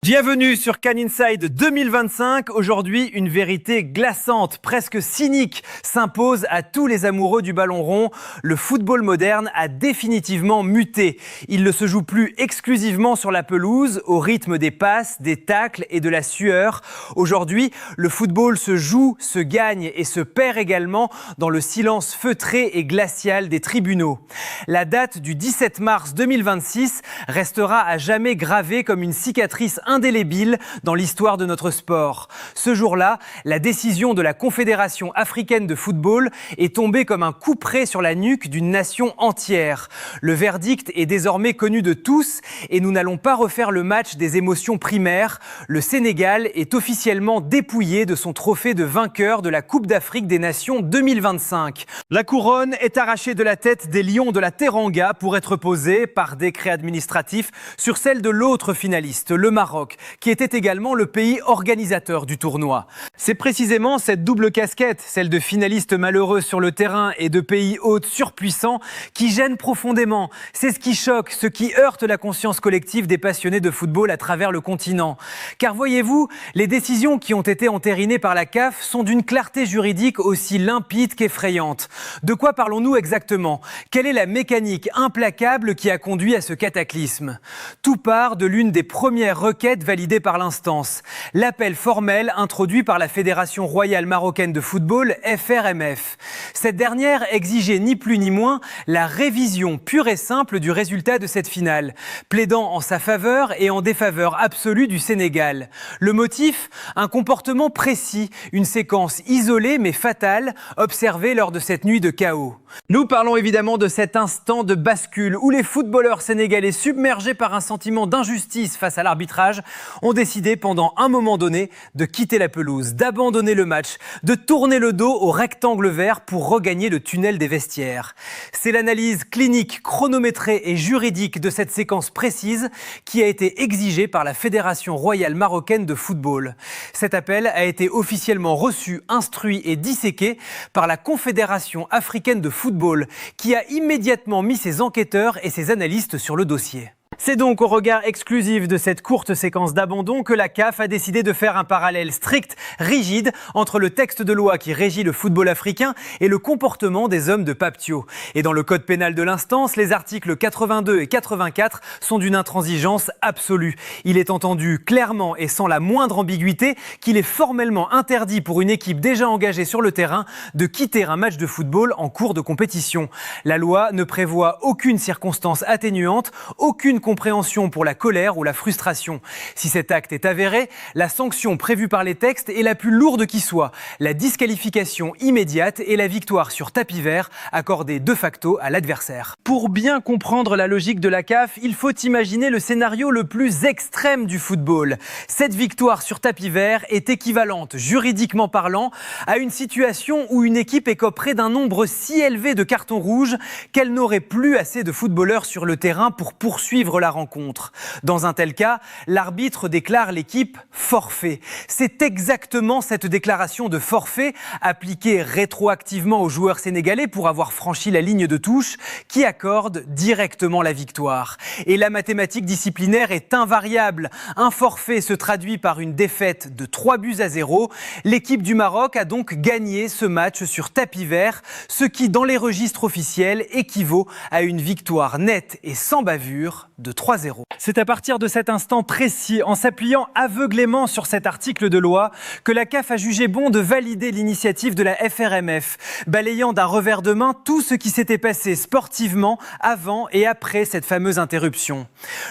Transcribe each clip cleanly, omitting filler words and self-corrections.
Bienvenue sur Can Inside 2025. Aujourd'hui, une vérité glaçante, presque cynique, s'impose à tous les amoureux du ballon rond. Le football moderne a définitivement muté. Il ne se joue plus exclusivement sur la pelouse, au rythme des passes, des tacles et de la sueur. Aujourd'hui, le football se joue, se gagne et se perd également dans le silence feutré et glacial des tribunaux. La date du 17 mars 2026 restera à jamais gravée comme une cicatrice indélébile dans l'histoire de notre sport. Ce jour-là, la décision de la Confédération africaine de football est tombée comme un couperet sur la nuque d'une nation entière. Le verdict est désormais connu de tous et nous n'allons pas refaire le match des émotions primaires. Le Sénégal est officiellement dépouillé de son trophée de vainqueur de la Coupe d'Afrique des Nations 2025. La couronne est arrachée de la tête des Lions de la Teranga pour être posée par décret administratif sur celle de l'autre finaliste, le Maroc, qui était également le pays organisateur du tournoi. C'est précisément cette double casquette, celle de finaliste malheureux sur le terrain et de pays hôte surpuissant, qui gêne profondément. C'est ce qui choque, ce qui heurte la conscience collective des passionnés de football à travers le continent. Car voyez-vous, les décisions qui ont été entérinées par la CAF sont d'une clarté juridique aussi limpide qu'effrayante. De quoi parlons-nous exactement ? Quelle est la mécanique implacable qui a conduit à ce cataclysme ? Tout part de l'une des premières requêtes validée par l'instance. L'appel formel introduit par la Fédération royale marocaine de football, FRMF. Cette dernière exigeait ni plus ni moins la révision pure et simple du résultat de cette finale, plaidant en sa faveur et en défaveur absolue du Sénégal. Le motif ? Un comportement précis, une séquence isolée mais fatale, observée lors de cette nuit de chaos. Nous parlons évidemment de cet instant de bascule où les footballeurs sénégalais, submergés par un sentiment d'injustice face à l'arbitrage, ont décidé pendant un moment donné de quitter la pelouse, d'abandonner le match, de tourner le dos au rectangle vert pour regagner le tunnel des vestiaires. C'est l'analyse clinique, chronométrée et juridique de cette séquence précise qui a été exigée par la Fédération royale marocaine de football. Cet appel a été officiellement reçu, instruit et disséqué par la Confédération africaine de football qui a immédiatement mis ses enquêteurs et ses analystes sur le dossier. C'est donc au regard exclusif de cette courte séquence d'abandon que la CAF a décidé de faire un parallèle strict, rigide, entre le texte de loi qui régit le football africain et le comportement des hommes de Pape Thiaw. Et dans le code pénal de l'instance, les articles 82 et 84 sont d'une intransigeance absolue. Il est entendu clairement et sans la moindre ambiguïté qu'il est formellement interdit pour une équipe déjà engagée sur le terrain de quitter un match de football en cours de compétition. La loi ne prévoit aucune circonstance atténuante, aucune compréhension pour la colère ou la frustration. Si cet acte est avéré, la sanction prévue par les textes est la plus lourde qui soit, la disqualification immédiate et la victoire sur tapis vert accordée de facto à l'adversaire. Pour bien comprendre la logique de la CAF, il faut imaginer le scénario le plus extrême du football. Cette victoire sur tapis vert est équivalente, juridiquement parlant, à une situation où une équipe écoperait d'un nombre si élevé de cartons rouges qu'elle n'aurait plus assez de footballeurs sur le terrain pour poursuivre la rencontre. Dans un tel cas, l'arbitre déclare l'équipe forfait. C'est exactement cette déclaration de forfait appliquée rétroactivement aux joueurs sénégalais pour avoir franchi la ligne de touche qui accorde directement la victoire. Et la mathématique disciplinaire est invariable. Un forfait se traduit par une défaite de 3-0. L'équipe du Maroc a donc gagné ce match sur tapis vert, ce qui, dans les registres officiels, équivaut à une victoire nette et sans bavure de 3-0. C'est à partir de cet instant précis, en s'appuyant aveuglément sur cet article de loi, que la CAF a jugé bon de valider l'initiative de la FRMF, balayant d'un revers de main tout ce qui s'était passé sportivement avant et après cette fameuse interruption.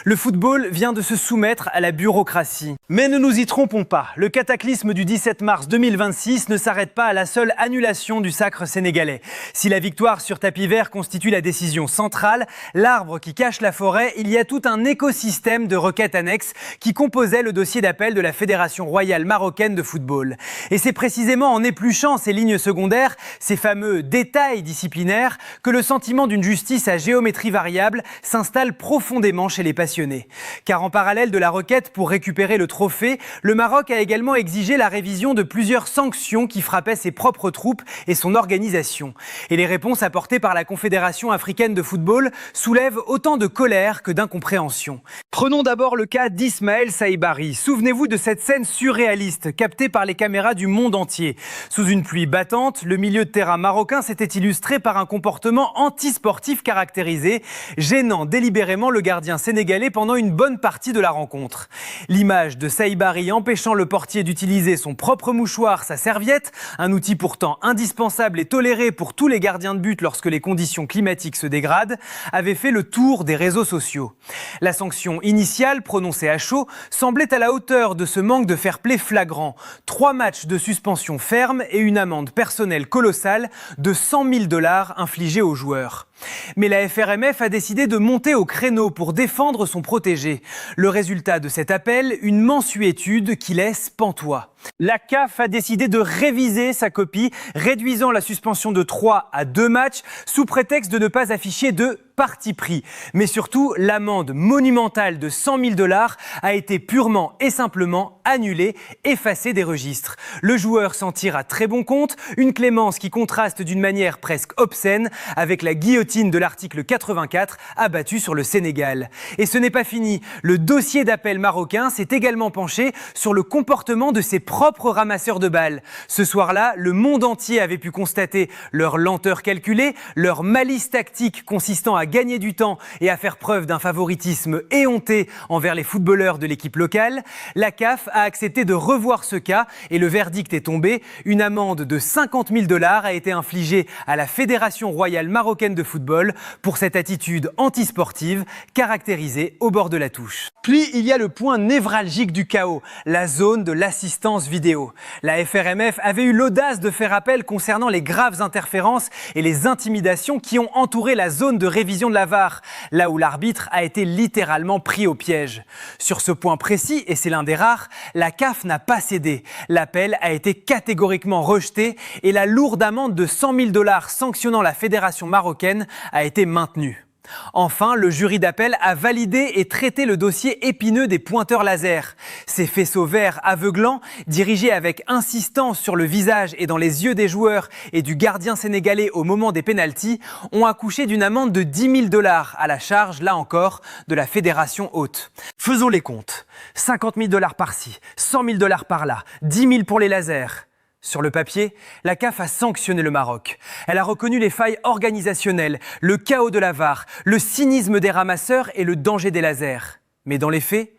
Le football vient de se soumettre à la bureaucratie. Mais ne nous y trompons pas, le cataclysme du 17 mars 2026 ne s'arrête pas à la seule annulation du sacre sénégalais. Si la victoire sur tapis vert constitue la décision centrale, l'arbre qui cache la forêt, il y a tout un écosystème de requêtes annexes qui composait le dossier d'appel de la Fédération royale marocaine de football. Et c'est précisément en épluchant ces lignes secondaires, ces fameux détails disciplinaires, que le sentiment d'une justice à géométrie variable s'installe profondément chez les passionnés. Car en parallèle de la requête pour récupérer le trophée, le Maroc a également exigé la révision de plusieurs sanctions qui frappaient ses propres troupes et son organisation. Et les réponses apportées par la Confédération africaine de football soulèvent autant de colère que d'incompréhension d'incompréhension. Prenons d'abord le cas d'Ismaël Saibari. Souvenez-vous de cette scène surréaliste captée par les caméras du monde entier. Sous une pluie battante, le milieu de terrain marocain s'était illustré par un comportement antisportif caractérisé, gênant délibérément le gardien sénégalais pendant une bonne partie de la rencontre. L'image de Saibari empêchant le portier d'utiliser son propre mouchoir, sa serviette, un outil pourtant indispensable et toléré pour tous les gardiens de but lorsque les conditions climatiques se dégradent, avait fait le tour des réseaux sociaux. La sanction initiale, prononcée à chaud, semblait à la hauteur de ce manque de fair-play flagrant. 3 matchs de suspension ferme et une amende personnelle colossale de 100 000 $ infligée aux joueurs. Mais la FRMF a décidé de monter au créneau pour défendre son protégé. Le résultat de cet appel, une mansuétude qui laisse pantois. La CAF a décidé de réviser sa copie, réduisant la suspension de 3 à 2 matchs, sous prétexte de ne pas afficher de parti pris. Mais surtout, l'amende monumentale de 100 000 $ a été purement et simplement annulée, effacée des registres. Le joueur s'en tire à très bon compte, une clémence qui contraste d'une manière presque obscène avec la guillotine de l'article 84 abattue sur le Sénégal. Et ce n'est pas fini. Le dossier d'appel marocain s'est également penché sur le comportement de ses propres ramasseurs de balles. Ce soir-là, le monde entier avait pu constater leur lenteur calculée, leur malice tactique consistant à gagner du temps et à faire preuve d'un favoritisme éhonté envers les footballeurs de l'équipe locale. La CAF a accepté de revoir ce cas et le verdict est tombé. Une amende de 50 000 $ a été infligée à la Fédération royale marocaine de football pour cette attitude antisportive caractérisée au bord de la touche. Puis il y a le point névralgique du chaos, la zone de l'assistance vidéo. La FRMF avait eu l'audace de faire appel concernant les graves interférences et les intimidations qui ont entouré la zone de révision de la VAR, là où l'arbitre a été littéralement pris au piège. Sur ce point précis, et c'est l'un des rares, la CAF n'a pas cédé. L'appel a été catégoriquement rejeté et la lourde amende de 100 000 $ sanctionnant la fédération marocaine a été maintenue. Enfin, le jury d'appel a validé et traité le dossier épineux des pointeurs laser. Ces faisceaux verts aveuglants, dirigés avec insistance sur le visage et dans les yeux des joueurs et du gardien sénégalais au moment des pénaltys, ont accouché d'une amende de 10 000 $ à la charge, là encore, de la fédération haute. Faisons les comptes. 50 000 $ par-ci, 100 000 $ par-là, 10 000 pour les lasers. Sur le papier, la CAF a sanctionné le Maroc. Elle a reconnu les failles organisationnelles, le chaos de la VAR, le cynisme des ramasseurs et le danger des lasers. Mais dans les faits,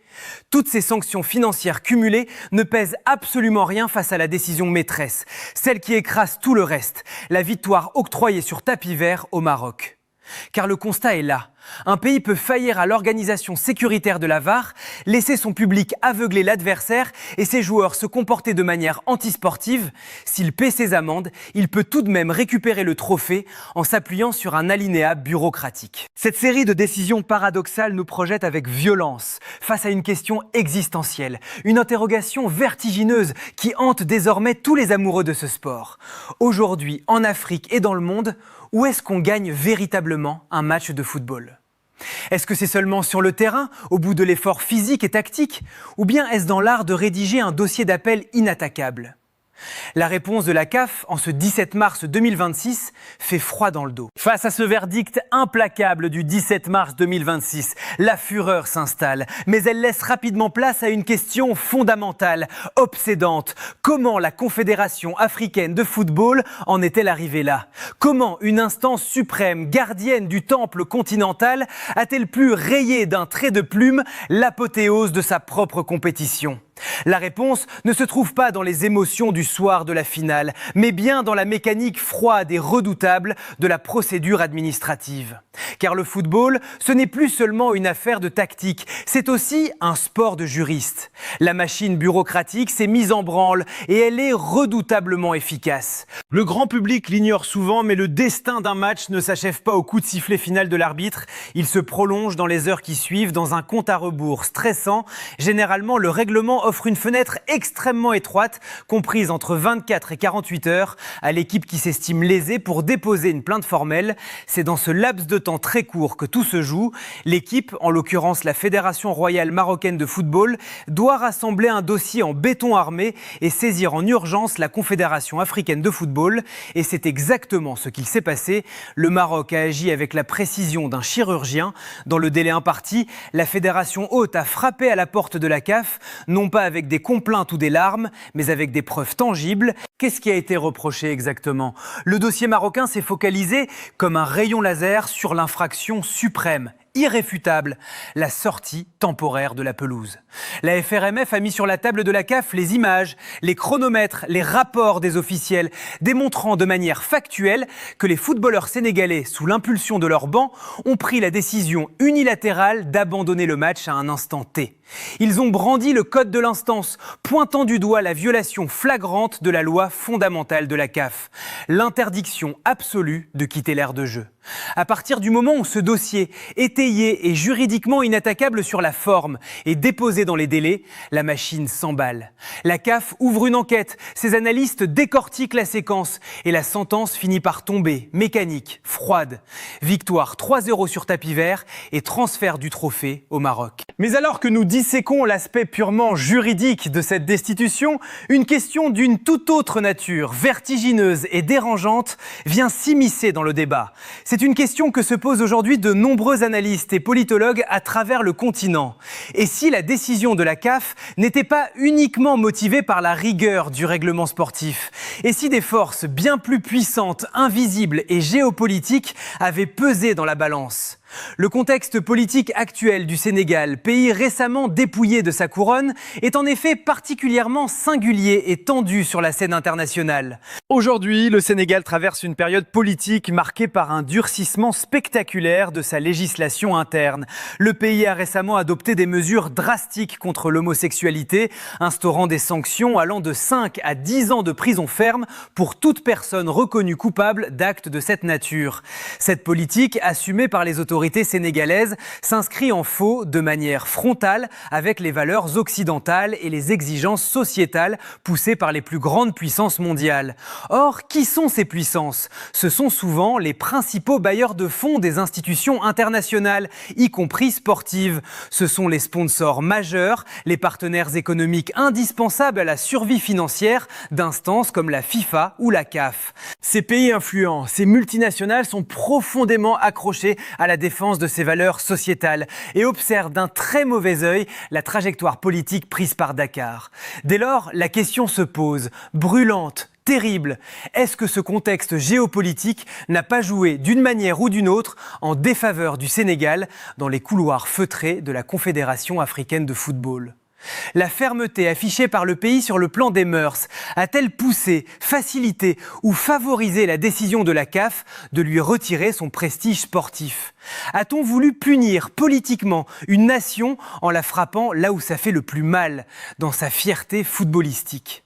toutes ces sanctions financières cumulées ne pèsent absolument rien face à la décision maîtresse, celle qui écrase tout le reste, la victoire octroyée sur tapis vert au Maroc. Car le constat est là. Un pays peut faillir à l'organisation sécuritaire de la VAR, laisser son public aveugler l'adversaire et ses joueurs se comporter de manière antisportive. S'il paie ses amendes, il peut tout de même récupérer le trophée en s'appuyant sur un alinéa bureaucratique. Cette série de décisions paradoxales nous projette avec violence face à une question existentielle, une interrogation vertigineuse qui hante désormais tous les amoureux de ce sport. Aujourd'hui, en Afrique et dans le monde, où est-ce qu'on gagne véritablement un match de football ? Est-ce que c'est seulement sur le terrain, au bout de l'effort physique et tactique, ou bien est-ce dans l'art de rédiger un dossier d'appel inattaquable ? La réponse de la CAF, en ce 17 mars 2026, fait froid dans le dos. Face à ce verdict implacable du 17 mars 2026, la fureur s'installe, mais elle laisse rapidement place à une question fondamentale, obsédante. Comment la Confédération africaine de football en est-elle arrivée là ? Comment une instance suprême, gardienne du temple continental, a-t-elle pu rayer d'un trait de plume l'apothéose de sa propre compétition ? La réponse ne se trouve pas dans les émotions du soir de la finale, mais bien dans la mécanique froide et redoutable de la procédure administrative. Car le football, ce n'est plus seulement une affaire de tactique, c'est aussi un sport de juristes. La machine bureaucratique s'est mise en branle et elle est redoutablement efficace. Le grand public l'ignore souvent, mais le destin d'un match ne s'achève pas au coup de sifflet final de l'arbitre. Il se prolonge dans les heures qui suivent dans un compte à rebours stressant. Généralement, le règlement offre une fenêtre extrêmement étroite, comprise entre 24 et 48 heures, à l'équipe qui s'estime lésée pour déposer une plainte formelle. C'est dans ce laps de temps très court que tout se joue. L'équipe, en l'occurrence la Fédération royale marocaine de football, doit rassembler un dossier en béton armé et saisir en urgence la Confédération africaine de football. Et c'est exactement ce qu'il s'est passé. Le Maroc a agi avec la précision d'un chirurgien. Dans le délai imparti, la fédération haute a frappé à la porte de la CAF, non pas avec des complaintes ou des larmes, mais avec des preuves tangibles. Qu'est-ce qui a été reproché exactement ? Le dossier marocain s'est focalisé comme un rayon laser sur l'infraction suprême, irréfutable, la sortie temporaire de la pelouse. La FRMF a mis sur la table de la CAF les images, les chronomètres, les rapports des officiels, démontrant de manière factuelle que les footballeurs sénégalais, sous l'impulsion de leur banc, ont pris la décision unilatérale d'abandonner le match à un instant T. Ils ont brandi le code de l'instance, pointant du doigt la violation flagrante de la loi fondamentale de la CAF, l'interdiction absolue de quitter l'aire de jeu. À partir du moment où ce dossier, étayé et juridiquement inattaquable sur la forme, est déposé dans les délais, la machine s'emballe. La CAF ouvre une enquête, ses analystes décortiquent la séquence et la sentence finit par tomber, mécanique, froide. Victoire 3-0 sur tapis vert et transfert du trophée au Maroc. Mais alors que nous disséquons l'aspect purement juridique de cette destitution, une question d'une toute autre nature, vertigineuse et dérangeante, vient s'immiscer dans le débat. C'est une question que se posent aujourd'hui de nombreux analystes et politologues à travers le continent. Et si la décision de la CAF n'était pas uniquement motivée par la rigueur du règlement sportif ? Et si des forces bien plus puissantes, invisibles et géopolitiques avaient pesé dans la balance ? Le contexte politique actuel du Sénégal, pays récemment dépouillé de sa couronne, est en effet particulièrement singulier et tendu sur la scène internationale. Aujourd'hui, le Sénégal traverse une période politique marquée par un durcissement spectaculaire de sa législation interne. Le pays a récemment adopté des mesures drastiques contre l'homosexualité, instaurant des sanctions allant de 5 à 10 ans de prison ferme pour toute personne reconnue coupable d'actes de cette nature. Cette politique, assumée par les autorités sénégalaise, s'inscrit en faux de manière frontale avec les valeurs occidentales et les exigences sociétales poussées par les plus grandes puissances mondiales. Or, qui sont ces puissances ? Ce sont souvent les principaux bailleurs de fonds des institutions internationales, y compris sportives. Ce sont les sponsors majeurs, les partenaires économiques indispensables à la survie financière d'instances comme la FIFA ou la CAF. Ces pays influents, ces multinationales sont profondément accrochés à la défense de ses valeurs sociétales et observe d'un très mauvais œil la trajectoire politique prise par Dakar. Dès lors, la question se pose, brûlante, terrible. Est-ce que ce contexte géopolitique n'a pas joué d'une manière ou d'une autre en défaveur du Sénégal dans les couloirs feutrés de la Confédération africaine de football ? La fermeté affichée par le pays sur le plan des mœurs a-t-elle poussé, facilité ou favorisé la décision de la CAF de lui retirer son prestige sportif ? A-t-on voulu punir politiquement une nation en la frappant là où ça fait le plus mal, dans sa fierté footballistique ?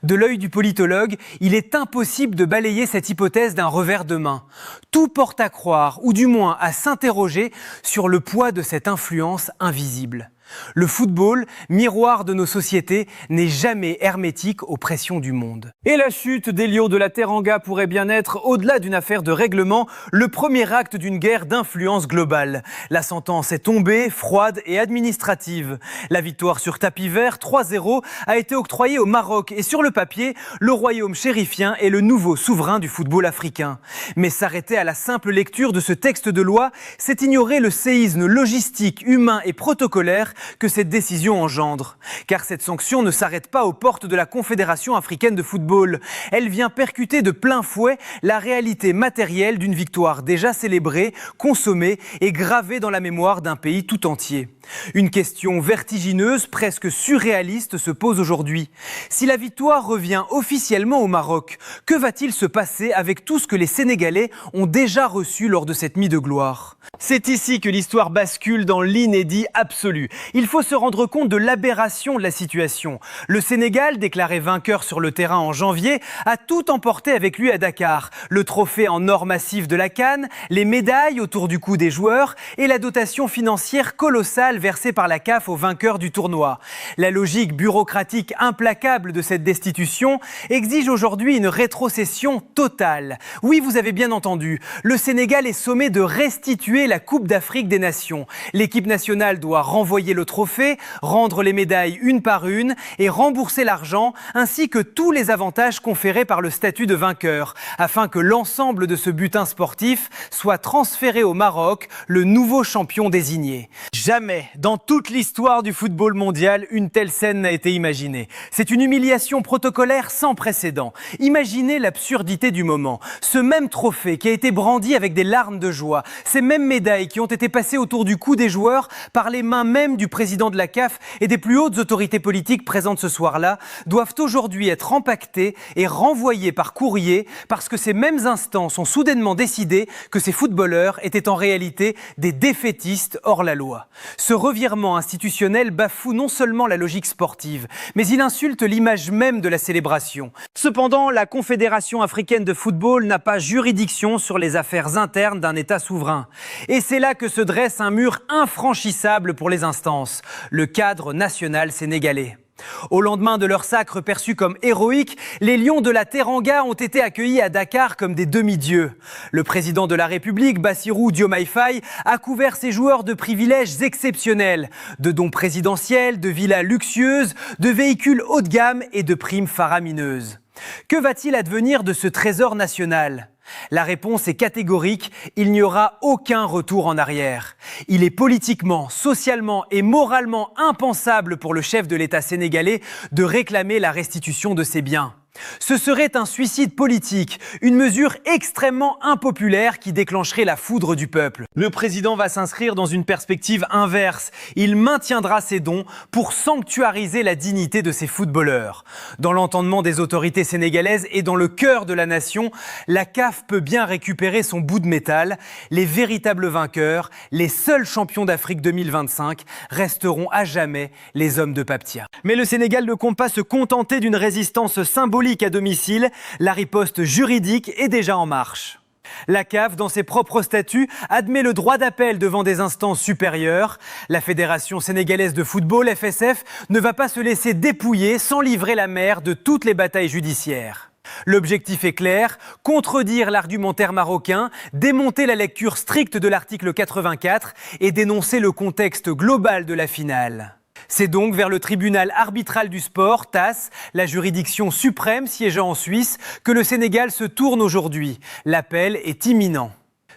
De l'œil du politologue, il est impossible de balayer cette hypothèse d'un revers de main. Tout porte à croire, ou du moins à s'interroger sur le poids de cette influence invisible. Le football, miroir de nos sociétés, n'est jamais hermétique aux pressions du monde. Et la chute d'Elio de la Teranga pourrait bien être, au-delà d'une affaire de règlement, le premier acte d'une guerre d'influence globale. La sentence est tombée, froide et administrative. La victoire sur tapis vert, 3-0, a été octroyée au Maroc et sur le papier, le royaume chérifien est le nouveau souverain du football africain. Mais s'arrêter à la simple lecture de ce texte de loi, c'est ignorer le séisme logistique, humain et protocolaire que cette décision engendre. Car cette sanction ne s'arrête pas aux portes de la Confédération africaine de football. Elle vient percuter de plein fouet la réalité matérielle d'une victoire déjà célébrée, consommée et gravée dans la mémoire d'un pays tout entier. Une question vertigineuse, presque surréaliste, se pose aujourd'hui. Si la victoire revient officiellement au Maroc, que va-t-il se passer avec tout ce que les Sénégalais ont déjà reçu lors de cette nuit de gloire ? C'est ici que l'histoire bascule dans l'inédit absolu. Il faut se rendre compte de l'aberration de la situation. Le Sénégal, déclaré vainqueur sur le terrain en janvier, a tout emporté avec lui à Dakar. Le trophée en or massif de la CAN, les médailles autour du cou des joueurs et la dotation financière colossale versée par la CAF aux vainqueurs du tournoi. La logique bureaucratique implacable de cette destitution exige aujourd'hui une rétrocession totale. Oui, vous avez bien entendu, le Sénégal est sommé de restituer la Coupe d'Afrique des Nations. L'équipe nationale doit renvoyer le trophée, rendre les médailles une par une et rembourser l'argent ainsi que tous les avantages conférés par le statut de vainqueur, afin que l'ensemble de ce butin sportif soit transféré au Maroc, le nouveau champion désigné. Jamais, dans toute l'histoire du football mondial, une telle scène n'a été imaginée. C'est une humiliation protocolaire sans précédent. Imaginez l'absurdité du moment. Ce même trophée qui a été brandi avec des larmes de joie, ces mêmes médailles qui ont été passées autour du cou des joueurs par les mains même du président de la CAF et des plus hautes autorités politiques présentes ce soir-là, doivent aujourd'hui être empaquetées et renvoyées par courrier parce que ces mêmes instances ont soudainement décidé que ces footballeurs étaient en réalité des défaitistes hors la loi. Ce revirement institutionnel bafoue non seulement la logique sportive, mais il insulte l'image même de la célébration. Cependant, la Confédération africaine de football n'a pas juridiction sur les affaires internes d'un État souverain. Et c'est là que se dresse un mur infranchissable pour les instances, le cadre national sénégalais. Au lendemain de leur sacre perçu comme héroïque, les Lions de la Teranga ont été accueillis à Dakar comme des demi-dieux. Le président de la République, Bassirou Diomaye Faye, a couvert ses joueurs de privilèges exceptionnels, de dons présidentiels, de villas luxueuses, de véhicules haut de gamme et de primes faramineuses. Que va-t-il advenir de ce trésor national ? La réponse est catégorique, il n'y aura aucun retour en arrière. Il est politiquement, socialement et moralement impensable pour le chef de l'État sénégalais de réclamer la restitution de ses biens. Ce serait un suicide politique, une mesure extrêmement impopulaire qui déclencherait la foudre du peuple. Le président va s'inscrire dans une perspective inverse. Il maintiendra ses dons pour sanctuariser la dignité de ses footballeurs. Dans l'entendement des autorités sénégalaises et dans le cœur de la nation, la CAF peut bien récupérer son bout de métal. Les véritables vainqueurs, les seuls champions d'Afrique 2025, resteront à jamais les hommes de Papetière. Mais le Sénégal ne compte pas se contenter d'une résistance symbolique à domicile, la riposte juridique est déjà en marche. La CAF, dans ses propres statuts, admet le droit d'appel devant des instances supérieures. La Fédération sénégalaise de football, FSF, ne va pas se laisser dépouiller sans livrer la mer de toutes les batailles judiciaires. L'objectif est clair, contredire l'argumentaire marocain, démonter la lecture stricte de l'article 84 et dénoncer le contexte global de la finale. C'est donc vers le tribunal arbitral du sport, TAS, la juridiction suprême siégeant en Suisse, que le Sénégal se tourne aujourd'hui. L'appel est imminent.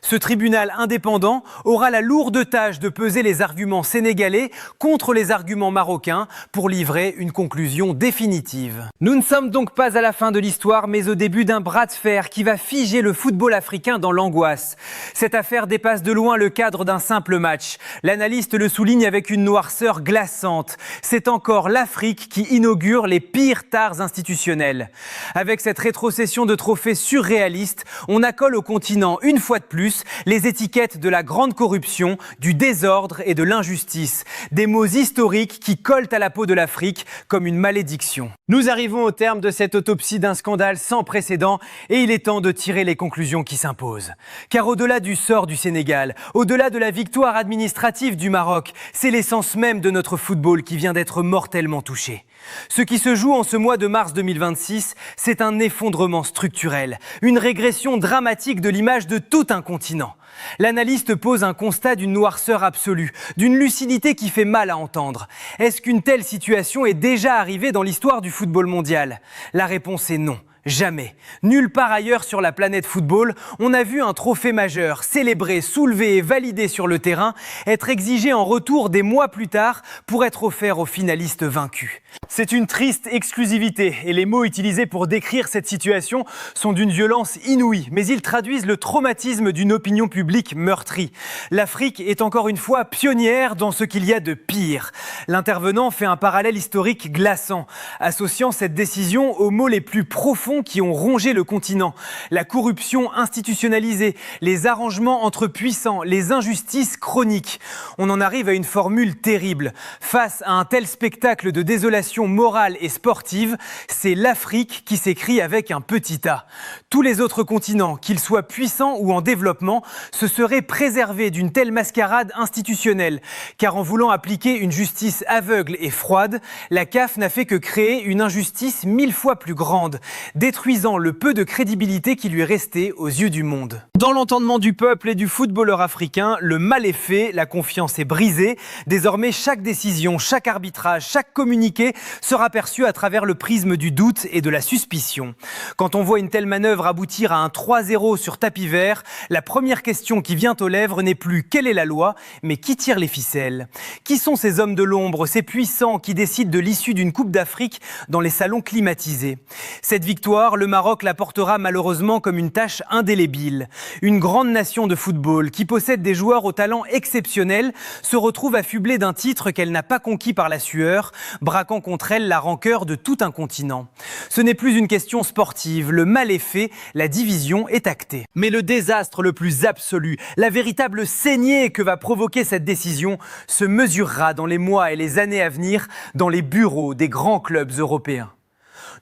Ce tribunal indépendant aura la lourde tâche de peser les arguments sénégalais contre les arguments marocains pour livrer une conclusion définitive. Nous ne sommes donc pas à la fin de l'histoire, mais au début d'un bras de fer qui va figer le football africain dans l'angoisse. Cette affaire dépasse de loin le cadre d'un simple match. L'analyste le souligne avec une noirceur glaçante. C'est encore l'Afrique qui inaugure les pires tares institutionnels. Avec cette rétrocession de trophées surréalistes, on accole au continent une fois de plus les étiquettes de la grande corruption, du désordre et de l'injustice. Des mots historiques qui collent à la peau de l'Afrique comme une malédiction. Nous arrivons au terme de cette autopsie d'un scandale sans précédent et il est temps de tirer les conclusions qui s'imposent. Car au-delà du sort du Sénégal, au-delà de la victoire administrative du Maroc, c'est l'essence même de notre football qui vient d'être mortellement touchée. Ce qui se joue en ce mois de mars 2026, c'est un effondrement structurel, une régression dramatique de l'image de tout un continent. L'analyste pose un constat d'une noirceur absolue, d'une lucidité qui fait mal à entendre. Est-ce qu'une telle situation est déjà arrivée dans l'histoire du football mondial ? La réponse est non. Jamais. Nulle part ailleurs sur la planète football, on a vu un trophée majeur, célébré, soulevé et validé sur le terrain, être exigé en retour des mois plus tard pour être offert aux finalistes vaincus. C'est une triste exclusivité et les mots utilisés pour décrire cette situation sont d'une violence inouïe, mais ils traduisent le traumatisme d'une opinion publique meurtrie. L'Afrique est encore une fois pionnière dans ce qu'il y a de pire. L'intervenant fait un parallèle historique glaçant, associant cette décision aux mots les plus profonds patrons qui ont rongé le continent. La corruption institutionnalisée, les arrangements entre puissants, les injustices chroniques. On en arrive à une formule terrible. Face à un tel spectacle de désolation morale et sportive, c'est l'Afrique qui s'écrit avec un petit A. Tous les autres continents, qu'ils soient puissants ou en développement, se seraient préservés d'une telle mascarade institutionnelle. Car en voulant appliquer une justice aveugle et froide, la CAF n'a fait que créer une injustice 1000 fois plus grande, détruisant le peu de crédibilité qui lui restait aux yeux du monde. Dans l'entendement du peuple et du footballeur africain, le mal est fait, la confiance est brisée. Désormais, chaque décision, chaque arbitrage, chaque communiqué sera perçu à travers le prisme du doute et de la suspicion. Quand on voit une telle manœuvre aboutir à un 3-0 sur tapis vert, la première question qui vient aux lèvres n'est plus quelle est la loi, mais qui tire les ficelles. Qui sont ces hommes de l'ombre, ces puissants qui décident de l'issue d'une Coupe d'Afrique dans les salons climatisés? Cette victoire, le Maroc la portera malheureusement comme une tâche indélébile. Une grande nation de football qui possède des joueurs au talent exceptionnel se retrouve affublée d'un titre qu'elle n'a pas conquis par la sueur, braquant contre elle la rancœur de tout un continent. Ce n'est plus une question sportive, le mal est fait, la division est actée. Mais le désastre le plus absolu, la véritable saignée que va provoquer cette décision se mesurera dans les mois et les années à venir dans les bureaux des grands clubs européens.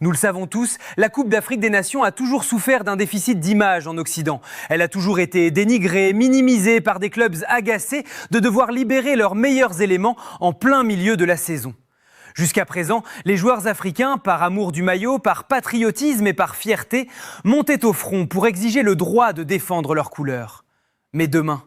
Nous le savons tous, la Coupe d'Afrique des Nations a toujours souffert d'un déficit d'image en Occident. Elle a toujours été dénigrée, minimisée par des clubs agacés de devoir libérer leurs meilleurs éléments en plein milieu de la saison. Jusqu'à présent, les joueurs africains, par amour du maillot, par patriotisme et par fierté, montaient au front pour exiger le droit de défendre leurs couleurs. Mais demain,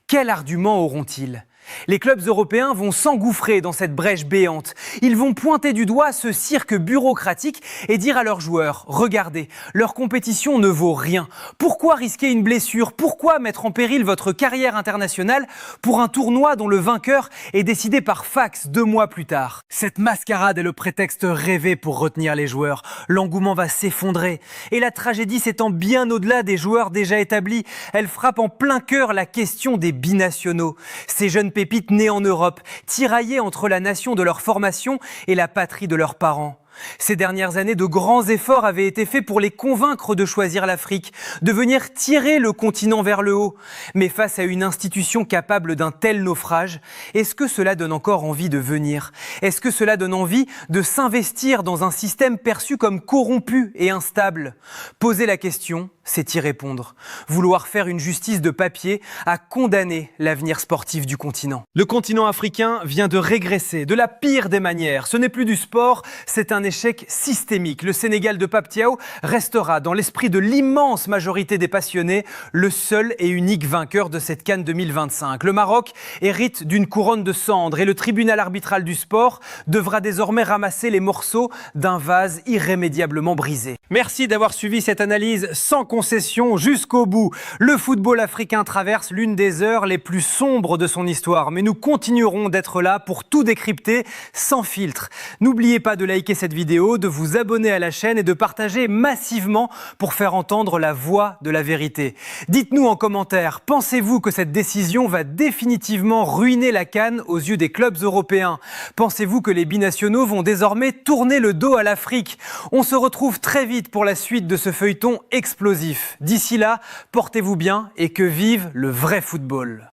quel argument auront-ils ? Les clubs européens vont s'engouffrer dans cette brèche béante. Ils vont pointer du doigt ce cirque bureaucratique et dire à leurs joueurs « Regardez, leur compétition ne vaut rien. Pourquoi risquer une blessure? Pourquoi mettre en péril votre carrière internationale pour un tournoi dont le vainqueur est décidé par fax 2 mois plus tard ?» Cette mascarade est le prétexte rêvé pour retenir les joueurs. L'engouement va s'effondrer. Et la tragédie s'étend bien au-delà des joueurs déjà établis. Elle frappe en plein cœur la question des binationaux. Ces jeunes pépites nées en Europe, tiraillées entre la nation de leur formation et la patrie de leurs parents. Ces dernières années, de grands efforts avaient été faits pour les convaincre de choisir l'Afrique, de venir tirer le continent vers le haut. Mais face à une institution capable d'un tel naufrage, est-ce que cela donne encore envie de venir? Est-ce que cela donne envie de s'investir dans un système perçu comme corrompu et instable? Poser la question, c'est y répondre. Vouloir faire une justice de papier a condamné l'avenir sportif du continent. Le continent africain vient de régresser de la pire des manières. Ce n'est plus du sport, c'est un échec systémique. Le Sénégal de Pape Thiaw restera dans l'esprit de l'immense majorité des passionnés le seul et unique vainqueur de cette CAN 2025. Le Maroc hérite d'une couronne de cendres et le tribunal arbitral du sport devra désormais ramasser les morceaux d'un vase irrémédiablement brisé. Merci d'avoir suivi cette analyse sans concession jusqu'au bout. Le football africain traverse l'une des heures les plus sombres de son histoire, mais nous continuerons d'être là pour tout décrypter sans filtre. N'oubliez pas de liker cette vidéo, de vous abonner à la chaîne et de partager massivement pour faire entendre la voix de la vérité. Dites-nous en commentaire, pensez-vous que cette décision va définitivement ruiner la CAN aux yeux des clubs européens? Pensez-vous que les binationaux vont désormais tourner le dos à l'Afrique? On se retrouve très vite pour la suite de ce feuilleton explosif. D'ici là, portez-vous bien et que vive le vrai football.